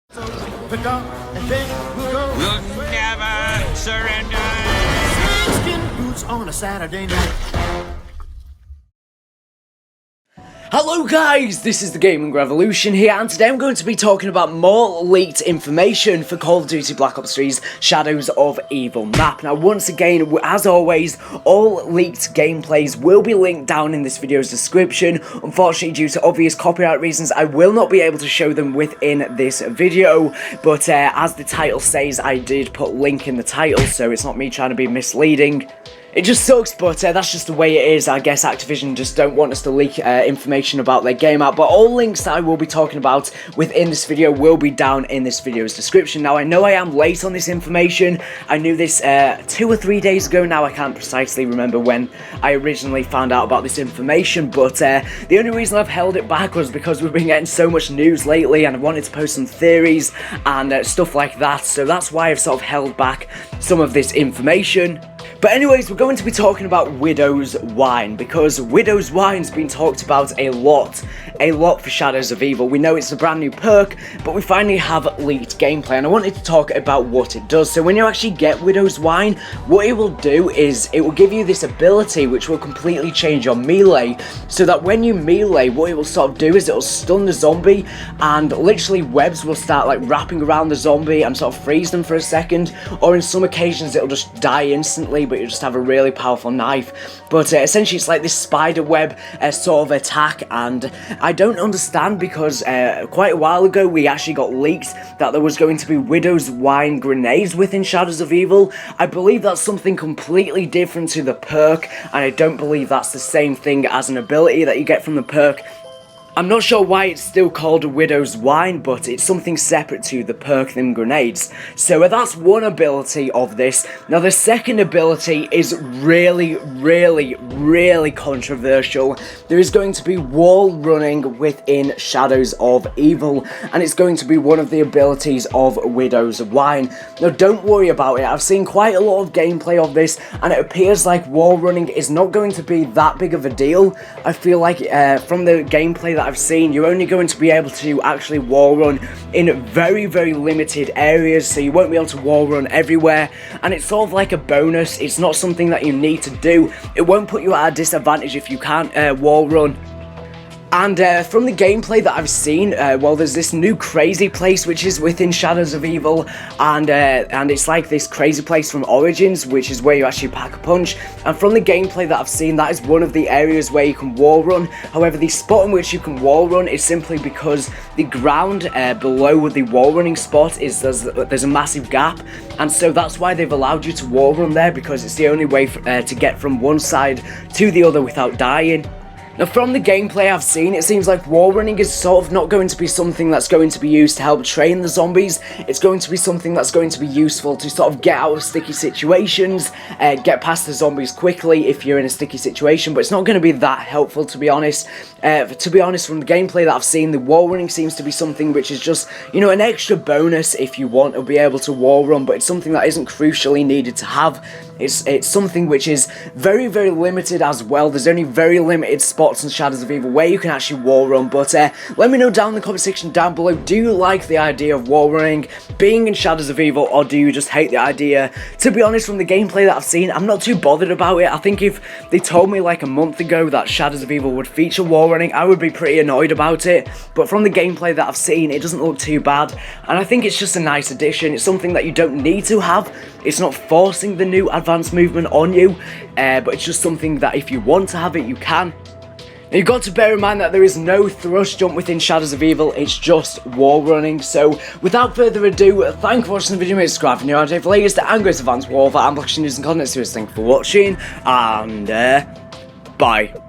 Pick up and then we'll go. We'll never surrender. Skin boots on a Saturday night. Hello guys, this is the Gaming Revolution here, and today I'm going to be talking about more leaked information for Call of Duty Black Ops 3's Shadows of Evil map. Now once again, as always, all leaked gameplays will be linked down in this video's description. Unfortunately, due to obvious copyright reasons, I will not be able to show them within this video, but as the title says, I did put link in the title, so it's not me trying to be misleading. It just sucks, but that's just the way it is. I guess Activision just don't want us to leak information about their game out. But all links that I will be talking about within this video will be down in this video's description. Now, I know I am late on this information. I knew this 2 or 3 days ago now. I can't precisely remember when I originally found out about this information. But the only reason I've held it back was because we've been getting so much news lately. And I wanted to post some theories and stuff like that. So that's why I've sort of held back some of this information. But anyways, we're going to be talking about Widow's Wine, because Widow's Wine's been talked about a lot for Shadows of Evil. We know it's a brand new perk, but we finally have leaked gameplay, and I wanted to talk about what it does. So when you actually get Widow's Wine, what it will do is it will give you this ability which will completely change your melee, so that when you melee, what it will sort of do is it will stun the zombie, and literally webs will start like wrapping around the zombie and sort of freeze them for a second, or in some occasions it'll just die instantly, but you just have a really powerful knife. But essentially it's like this spider web sort of attack, and I don't understand, because quite a while ago we actually got leaked that there was going to be Widow's Wine grenades within Shadows of Evil. I believe that's something completely different to the perk, and I don't believe that's the same thing as an ability that you get from the perk. I'm not sure why it's still called a Widow's Wine, but it's something separate to the perk them grenades. So that's one ability of this. Now the second ability is really controversial. There is going to be wall running within Shadows of Evil, and it's going to be one of the abilities of Widow's Wine. Now don't worry about it, I've seen quite a lot of gameplay of this, and it appears like wall running is not going to be that big of a deal. I feel like from the gameplay that I've seen, you're only going to be able to actually wall run in very limited areas, so you won't be able to wall run everywhere, and it's sort of like a bonus. It's not something that you need to do. It won't put you at a disadvantage if you can't wall run. And from the gameplay that I've seen, well, there's this new crazy place which is within Shadows of Evil, and it's like this crazy place from Origins, which is where you actually pack a punch. And from the gameplay that I've seen, that is one of the areas where you can wall run. However, the spot in which you can wall run is simply because the ground below the wall running spot is there's a massive gap, and so that's why they've allowed you to wall run there, because it's the only way to get from one side to the other without dying. Now from the gameplay I've seen, it seems like wall running is sort of not going to be something that's going to be used to help train the zombies. It's going to be something that's going to be useful to sort of get out of sticky situations, get past the zombies quickly if you're in a sticky situation, but it's not going to be that helpful, to be honest. To be honest, from the gameplay that I've seen, the wall running seems to be something which is just, you know, an extra bonus if you want to be able to wall run, but it's something that isn't crucially needed to have. It's something which is very limited as well. There's only very limited spots in Shadows of Evil where you can actually wall run, but let me know down in the comment section down below, do you like the idea of wall running being in Shadows of Evil, or do you just hate the idea? To be honest, from the gameplay that I've seen, I'm not too bothered about it. I think if they told me like a month ago that Shadows of Evil would feature wall running, I would be pretty annoyed about it, but from the gameplay that I've seen, it doesn't look too bad, and I think it's just a nice addition. It's something that you don't need to have. It's not forcing the new advanced movement on you, but it's just something that if you want to have it, you can. Now, you've got to bear in mind that there is no thrust jump within Shadows of Evil, it's just wall running. So without further ado, thank you for watching the video, mate, subscribe if you're new, for the latest and greatest advanced warfare and blockchain news and content series. Thank you for watching, and bye.